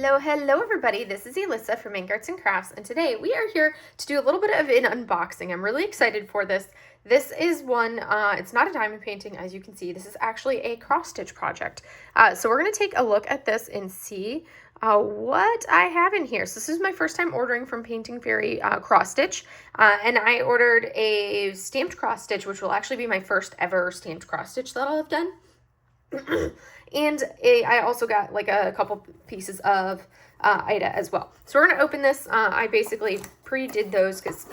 Hello everybody, this is Alyssa from Ink Arts and Crafts, and today we are here to do a little bit of an unboxing. I'm really excited for this. This is one, it's not a diamond painting as you can see, this is actually a cross-stitch project. So we're going to take a look at this and see what I have in here. So this is my first time ordering from Painting Fairy cross-stitch, and I ordered a stamped cross-stitch, which will actually be my first ever stamped cross-stitch that I'll have done. And I also got like a couple pieces of Ida as well. So we're going to open this. I basically pre-did those because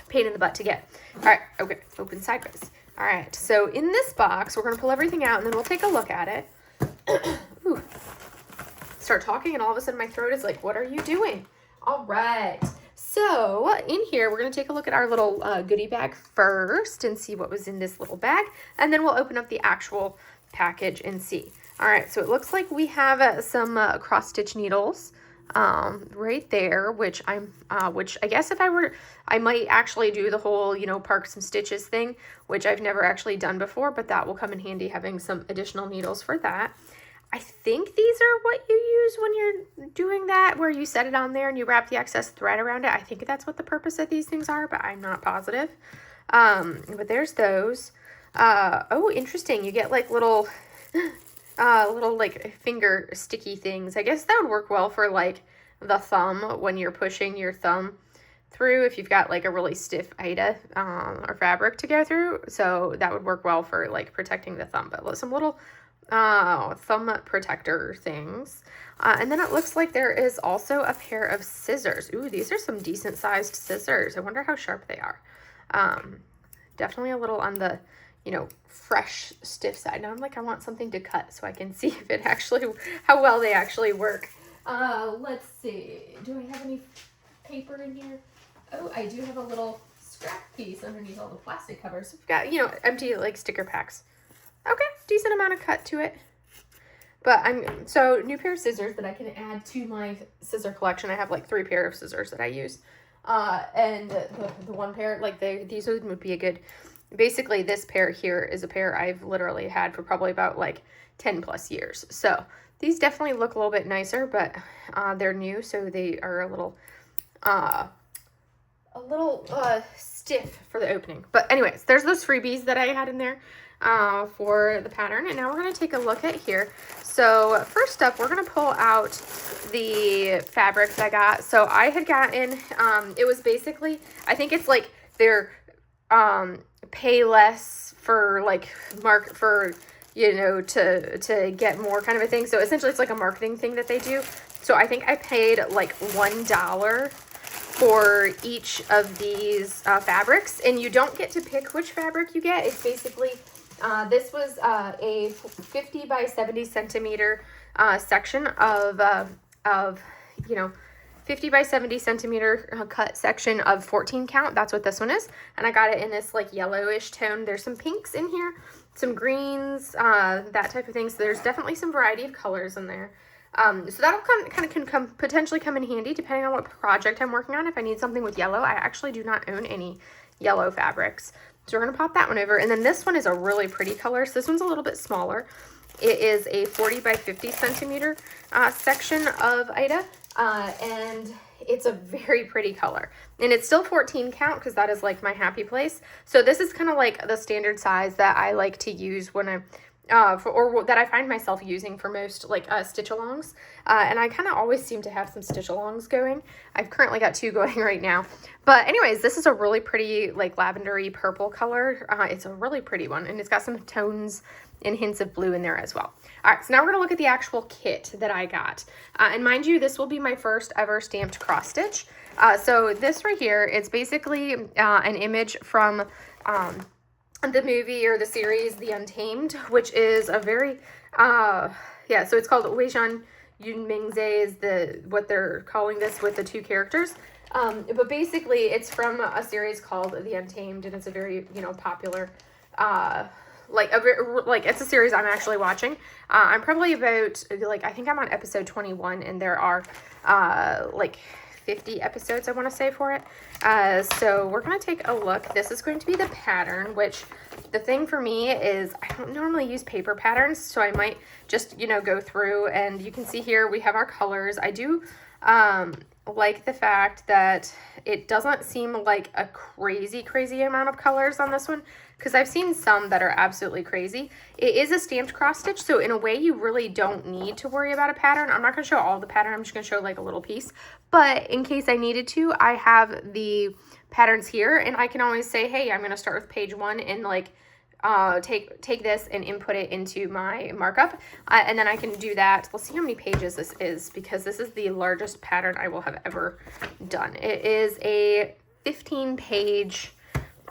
pain in the butt to get. All right, okay, open sideways. All right, so in this box, we're going to pull everything out and then we'll take a look at it. Ooh. Start talking and all of a sudden my throat is like, what are you doing? All right. So in here, we're going to take a look at our little goodie bag first and see what was in this little bag. And then we'll open up the actual package and see. All right, so it looks like we have some cross-stitch needles right there, which I guess if I were, I might actually do the whole, park some stitches thing, which I've never actually done before, but that will come in handy having some additional needles for that. I think these are what you use when you're doing that, where you set it on there and you wrap the excess thread around it. I think that's what the purpose of these things are, but I'm not positive. But there's those. Oh, interesting. You get like little like finger sticky things. I guess that would work well for like the thumb when you're pushing your thumb through if you've got like a really stiff Ida or fabric to go through. So that would work well for like protecting the thumb. But some little thumb protector things. And then it looks like there is also a pair of scissors. Ooh, these are some decent sized scissors. I wonder how sharp they are. Definitely a little on the fresh, stiff side. Now I'm like, I want something to cut so I can see if it actually, how well they actually work. Let's see. Do I have any paper in here? Oh, I do have a little scrap piece underneath all the plastic covers. We've got, empty like sticker packs. Okay, decent amount of cut to it. But so new pair of scissors that I can add to my scissor collection. I have like 3 pair of scissors that I use. And the one pair, like these would be a good. Basically, this pair here is a pair I've literally had for probably about like 10 plus years. So these definitely look a little bit nicer, but they're new, so they are a little stiff for the opening. But anyways, there's those freebies that I had in there for the pattern. And now we're going to take a look at here. So first up, we're going to pull out the fabric that I got. So I had gotten, it was basically, I think it's like they're pay less for like to get more kind of a thing. So essentially it's like a marketing thing that they do. So I think I paid like $1 for each of these fabrics, and you don't get to pick which fabric you get. It's basically this was a 50 by 70 centimeter section of 50 by 70 centimeter cut section of 14 count. That's what this one is. And I got it in this like yellowish tone. There's some pinks in here, some greens, that type of thing. So there's definitely some variety of colors in there. So that'll can potentially come in handy depending on what project I'm working on. If I need something with yellow, I actually do not own any yellow fabrics. So we're going to pop that one over. And then this one is a really pretty color. So this one's a little bit smaller. It is a 40 by 50 centimeter section of Ida. And it's a very pretty color, and it's still 14 count because that is like my happy place. So this is kind of like the standard size that I like to use when I'm or that I find myself using for most like stitch alongs, and I kind of always seem to have some stitch alongs going. I've currently got 2 going right now, but anyways, this is a really pretty like lavendery purple color. It's a really pretty one, and it's got some tones and hints of blue in there as well. All right, so now we're gonna look at the actual kit that I got. And mind you, this will be my first ever stamped cross stitch. So this right here, it's basically an image from the movie or the series, The Untamed, which is a very, so it's called Weijun Yunmingze is what they're calling this with the 2 characters. But basically it's from a series called The Untamed, and it's a very, popular, it's a series I'm actually watching. I'm probably about, I think I'm on episode 21, and there are, 50 episodes, I want to say, for it. So we're going to take a look. This is going to be the pattern, which the thing for me is I don't normally use paper patterns, so I might just, you know, go through, and you can see here we have our colors. I do like the fact that it doesn't seem like a crazy amount of colors on this one, because I've seen some that are absolutely crazy. It is a stamped cross stitch, so in a way you really don't need to worry about a pattern. I'm not going to show all the pattern, I'm just going to show like a little piece, but in case I needed to, I have the patterns here, and I can always say, hey, I'm going to start with page 1 and like take this and input it into my markup, and then I can do that. Let's see how many pages this is, because this is the largest pattern I will have ever done. It is a 15-page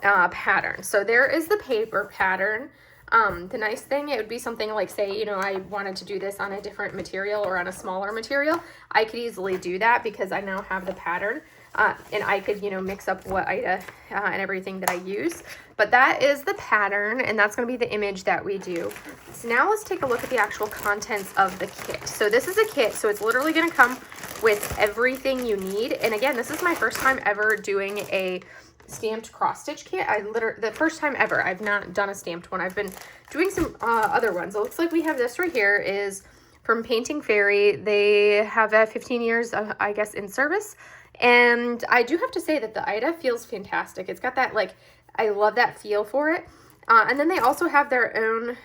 pattern. So there is the paper pattern. The nice thing, it would be something like, say, you know, I wanted to do this on a different material or on a smaller material. I could easily do that because I now have the pattern. And I could, you know, mix up what Ida and everything that I use. But that is the pattern, and that's going to be the image that we do. So now let's take a look at the actual contents of the kit. So this is a kit, so it's literally going to come with everything you need. And again, this is my first time ever doing a stamped cross stitch kit. The first time ever. I've not done a stamped one. I've been doing some other ones. It looks like we have this right here is from Painting Fairy. They have 15 years, I guess, in service. And I do have to say that the Ida feels fantastic. It's got that, like, I love that feel for it. And then they also have their own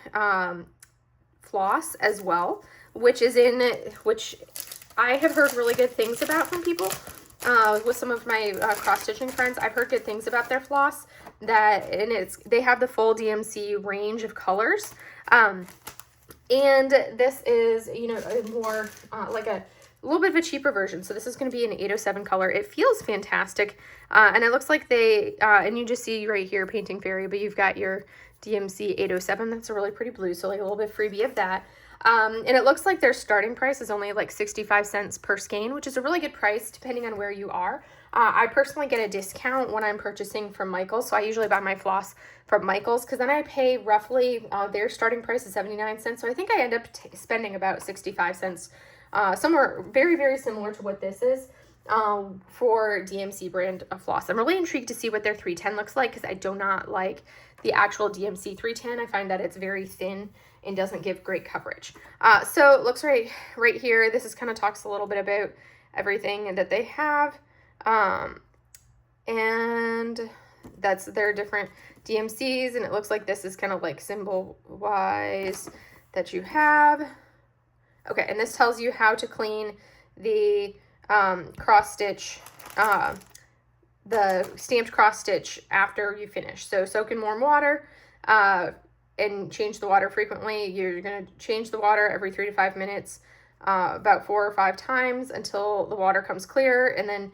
floss as well, which I have heard really good things about from people. With some of my cross-stitching friends, I've heard good things about their floss. They have the full DMC range of colors. And this is, you know, a more like a little bit of a cheaper version. So this is going to be an 807 color. It feels fantastic. And it looks like and you just see right here, Painting Fairy, but you've got your DMC 807. That's a really pretty blue. So like a little bit freebie of that. And it looks like their starting price is only like 65 cents per skein, which is a really good price depending on where you are. I personally get a discount when I'm purchasing from Michaels. So I usually buy my floss from Michaels, because then I pay roughly, their starting price is 79 cents. So I think I end up spending about 65 cents, somewhere very similar to what this is, for DMC brand of floss. I'm really intrigued to see what their 310 looks like, because I do not like the actual DMC 310. I find that it's very thin and doesn't give great coverage. So it looks right here. This is kind of talks a little bit about everything that they have. And that's their different DMCs. And it looks like this is kind of like symbol wise that you have. Okay. And this tells you how to clean the, cross stitch, the stamped cross stitch after you finish. So soak in warm water, and change the water frequently. You're going to change the water every 3 to 5 minutes, about 4 or 5 times until the water comes clear. And then,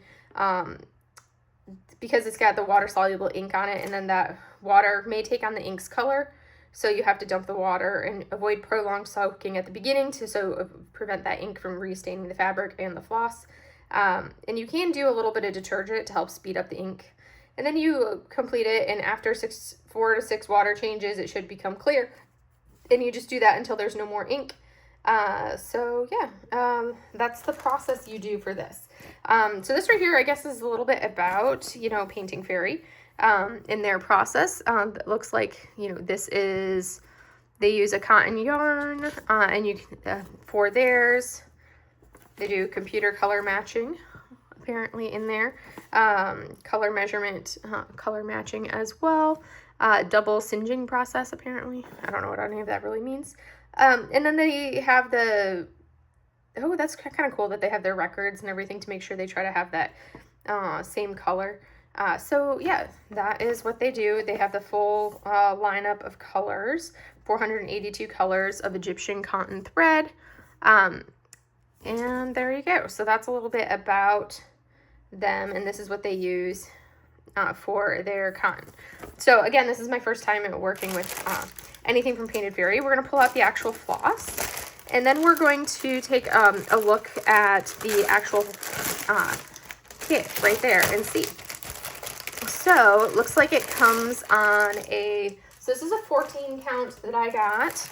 because it's got the water soluble ink on it, and then that water may take on the ink's color. So you have to dump the water and avoid prolonged soaking at the beginning to prevent that ink from restaining the fabric and the floss. And you can do a little bit of detergent to help speed up the ink. And then you complete it, and after 4 to 6 water changes, it should become clear. And you just do that until there's no more ink. So yeah, that's the process you do for this. So this right here, I guess, is a little bit about, you know, Painting Fairy, in their process. It looks like, you know, they use a cotton yarn, and for theirs, they do computer color matching, apparently, in there. Color measurement, color matching as well. Double singeing process, apparently. I don't know what any of that really means. And then they have that's kind of cool that they have their records and everything to make sure they try to have that same color. So yeah, that is what they do. They have the full lineup of colors, 482 colors of Egyptian cotton thread. And there you go. So that's a little bit about them, and this is what they use for their cotton. So again, this is my first time working with anything from Painted Fairy. We're going to pull out the actual floss, and then we're going to take a look at the actual kit right there and see. So it looks like it comes on so this is a 14 count that I got.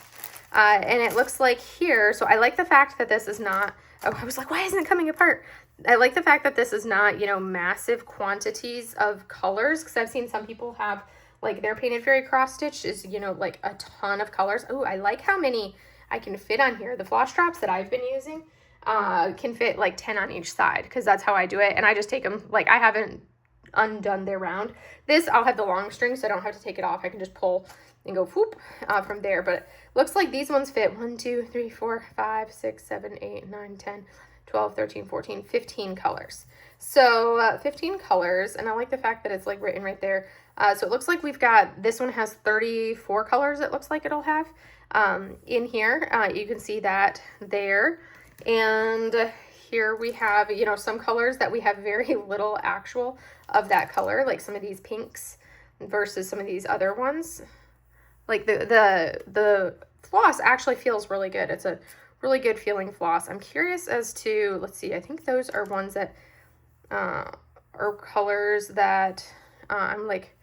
And it looks like here, so I like the fact that this is not, I was like, why isn't it coming apart? I like the fact that this is not, you know, massive quantities of colors, because I've seen some people have, like, their painted fairy cross stitch is, you know, like a ton of colors. Oh, I like how many I can fit on here. The floss straps that I've been using can fit like 10 on each side, because that's how I do it. And I just take them, like, I haven't undone their round. This, I'll have the long string, so I don't have to take it off. I can just pull and go whoop from there. But it looks like these ones fit 1, 2, 3, 4, 5, 6, 7, 8, 9, 10, 12, 13, 14, 15 colors. So 15 colors, and I like the fact that it's like written right there. So it looks like we've got, this one has 34 colors, it looks like it'll have in here. You can see that there. And here we have, you know, some colors that we have very little actual of that color, like some of these pinks versus some of these other ones. Like the floss actually feels really good. It's a really good feeling floss. I'm curious as to, let's see, I think those are ones that are colors that I'm like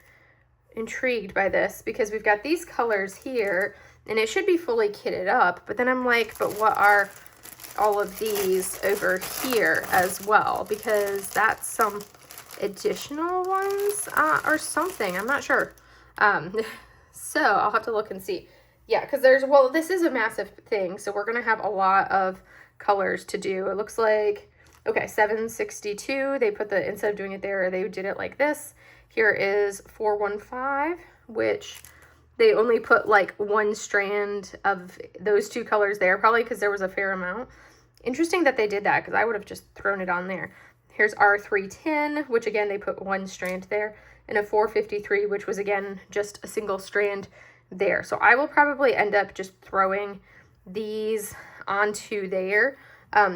intrigued by this, because we've got these colors here and it should be fully kitted up, but then I'm like, but what are all of these over here as well? Because that's some additional ones or something, I'm not sure. So I'll have to look and see. Yeah, because there's, well, this is a massive thing, so we're going to have a lot of colors to do. It looks like, okay, 762, they put the, instead of doing it there, they did it like this. Here is 415, which they only put like one strand of those two colors there, probably because there was a fair amount. Interesting that they did that, because I would have just thrown it on there. Here's R310, which again, they put one strand there, and a 453, which was again, just a single strand there. So I will probably end up just throwing these onto there,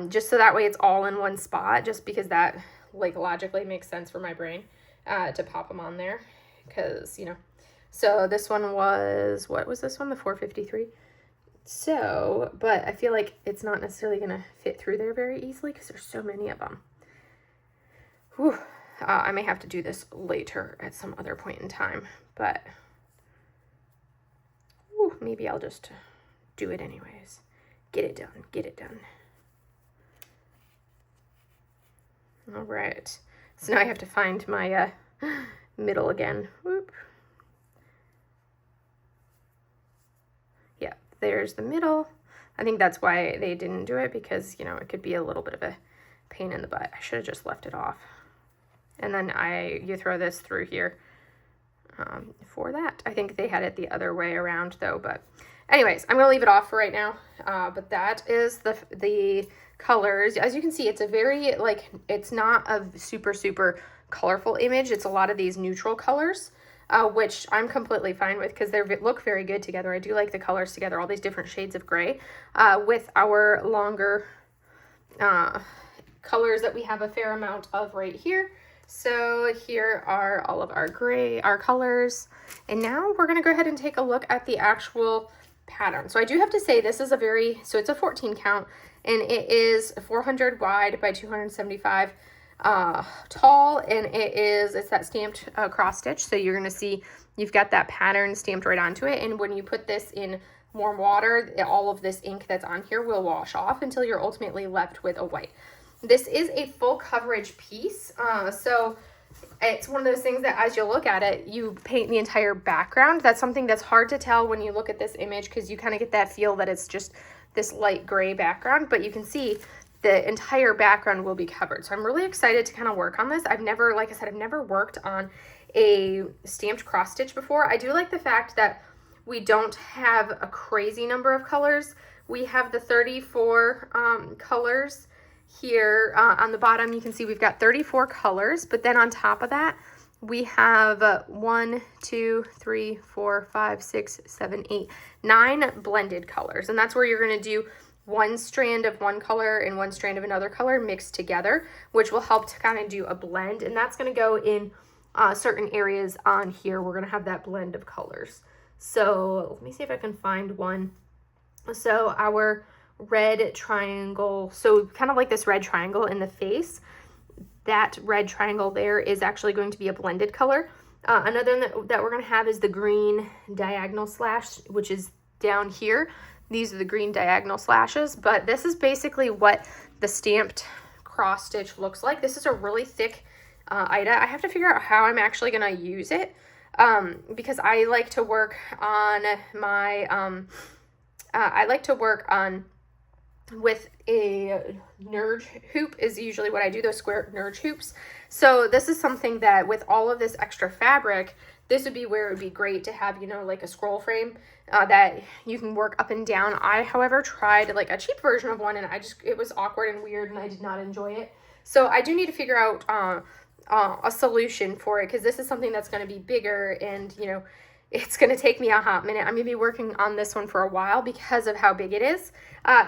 just so that way it's all in one spot, just because that like logically makes sense for my brain to pop them on there, because, you know. So this one was, what was this one? The 453. So, but I feel like it's not necessarily going to fit through there very easily because there's so many of them. Whew. I may have to do this later at some other point in time, but maybe I'll just do it anyways. Get it done. Get it done. All right. So now I have to find my middle again. Whoop. Yeah, there's the middle. I think that's why they didn't do it, because, you know, it could be a little bit of a pain in the butt. I should have just left it off. And then you throw this through here for that. I think they had it the other way around though, but anyways, I'm gonna leave it off for right now. But that is the colors. As you can see, it's a very, like, it's not a super, super colorful image. It's a lot of these neutral colors, which I'm completely fine with, because they look very good together. I do like the colors together, all these different shades of gray, with our longer colors that we have a fair amount of right here. So here are all of our colors. And now we're gonna go ahead and take a look at the actual pattern. So I do have to say, this is so it's a 14 count, and it is 400 wide by 275 tall, and it's that stamped cross stitch. So you're gonna see you've got that pattern stamped right onto it. And when you put this in warm water, all of this ink that's on here will wash off until you're ultimately left with a white. This is a full coverage piece, so it's one of those things that as you look at it, you paint the entire background. That's something that's hard to tell when you look at this image, because you kind of get that feel that it's just this light gray background, but you can see the entire background will be covered. So I'm really excited to kind of work on this. I've never, like I said, I've never worked on a stamped cross stitch before. I do like the fact that we don't have a crazy number of colors. We have the 34 colors. Here on the bottom, you can see we've got 34 colors, but then on top of that, we have 1, 2, 3, 4, 5, 6, 7, 8, 9 blended colors. And that's where you're going to do one strand of one color and one strand of another color mixed together, which will help to kind of do a blend. And that's going to go in certain areas on here. We're going to have that blend of colors. So let me see if I can find one. So our red triangle, so kind of like this red triangle in the face, that red triangle there is actually going to be a blended color. Another that we're going to have is the green diagonal slash, which is down here. These are the green diagonal slashes, but this is basically what the stamped cross stitch looks like. This is a really thick Ida. I have to figure out how I'm actually going to use it because I like to work on my, with a nerge hoop is usually what I do, those square nerge hoops. So this is something that with all of this extra fabric, this would be where it would be great to have, you know, like a scroll frame that you can work up and down. I, however, tried like a cheap version of one and it was awkward and weird and I did not enjoy it. So I do need to figure out a solution for it because this is something that's going to be bigger and, you know, it's going to take me a hot minute. I'm going to be working on this one for a while because of how big it is.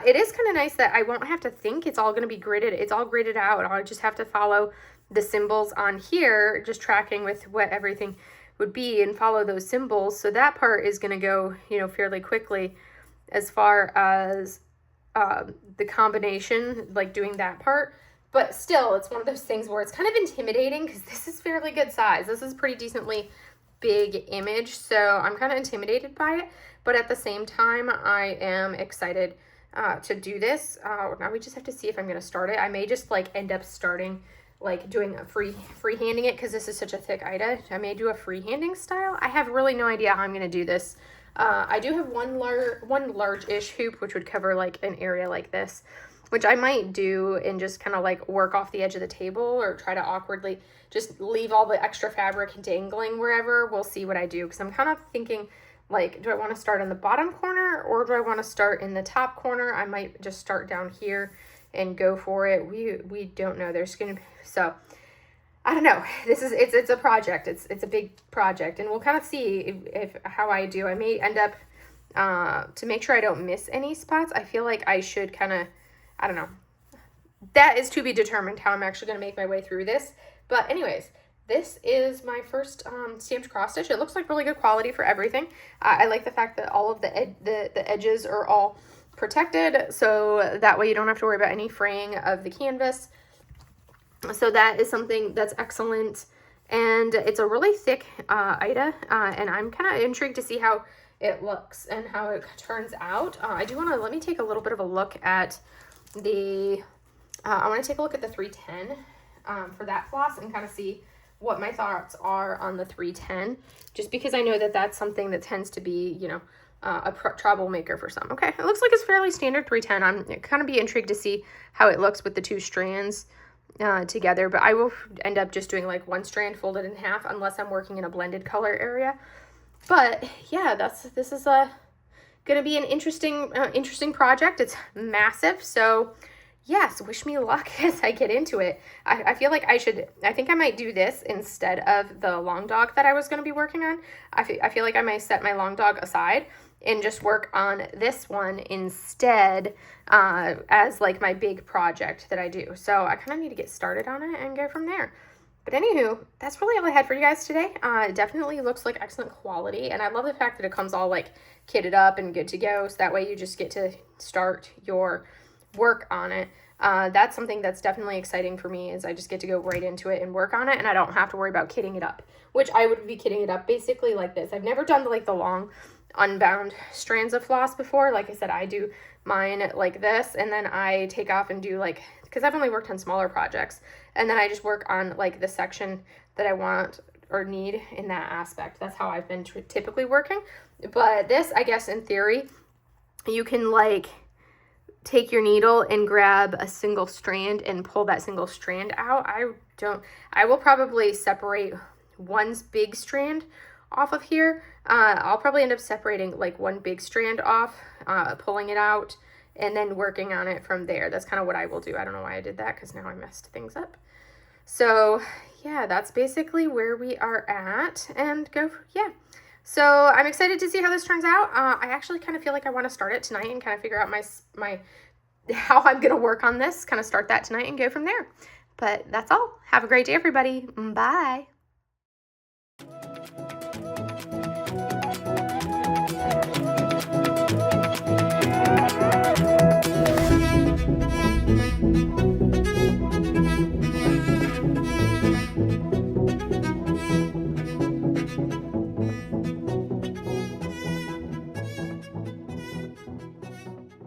It is kind of nice that I won't have to think. It's all going to be gridded. It's all gridded out. I'll just have to follow the symbols on here, just tracking with what everything would be and follow those symbols. So that part is going to go, you know, fairly quickly as far as the combination, like doing that part. But still, it's one of those things where it's kind of intimidating because this is fairly good size. This is pretty decently big image, so I'm kind of intimidated by it, but at the same time I am excited to do this. Now we just have to see if I'm going to start it. I may just like end up starting like doing a freehanding it because this is such a thick Ida. I may do a freehanding style. I have really no idea how I'm going to do this. I do have one large-ish hoop which would cover like an area like this, which I might do and just kind of like work off the edge of the table or try to awkwardly just leave all the extra fabric dangling wherever. We'll see what I do because I'm kind of thinking like, do I want to start in the bottom corner or do I want to start in the top corner? I might just start down here and go for it. We don't know. There's gonna be, so I don't know. It's a project. It's a big project and we'll kind of see if how I do. I may end up to make sure I don't miss any spots. I feel like I should kind of, I don't know. That is to be determined how I'm actually going to make my way through this. But anyways, this is my first stamped cross stitch. It looks like really good quality for everything. I like the fact that all of the edges are all protected, so that way you don't have to worry about any fraying of the canvas. So that is something that's excellent. And it's a really thick Ida, and I'm kind of intrigued to see how it looks and how it turns out. I do want to, let me take a little bit of a look at the, I want to take a look at the 310 for that floss and kind of see what my thoughts are on the 310, just because I know that that's something that tends to be, you know, a troublemaker for some. Okay, it looks like it's fairly standard 310. I'm kind of be intrigued to see how it looks with the two strands together, but I will end up just doing like one strand folded in half unless I'm working in a blended color area. But yeah, this is gonna be an interesting project. It's massive, so yes, wish me luck as I get into it. I feel like I think I might do this instead of the long dog that I was going to be working on. I feel like I might set my long dog aside and just work on this one instead as like my big project that I do. So I kind of need to get started on it and go from there. But anywho, that's really all I had for you guys today. It definitely looks like excellent quality, and I love the fact that it comes all like kitted up and good to go, so that way you just get to start your work on it. That's something that's definitely exciting for me, is I just get to go right into it and work on it, and I don't have to worry about kitting it up, which I would be kitting it up basically like this. I've never done like the long unbound strands of floss before. Like I said, I do mine like this, and then I take off and do like, because I've only worked on smaller projects, and then I just work on like the section that I want or need in that aspect. That's how I've been typically working. But this, I guess in theory, you can like take your needle and grab a single strand and pull that single strand out. I will probably separate one big strand off of here. I'll probably end up separating like one big strand off, pulling it out, and then working on it from there. That's kind of what I will do. I don't know why I did that, because now I messed things up. So yeah, that's basically where we are at, and yeah. So I'm excited to see how this turns out. I actually kind of feel like I want to start it tonight and kind of figure out my how I'm going to work on this, kind of start that tonight and go from there. But that's all. Have a great day, everybody. Bye.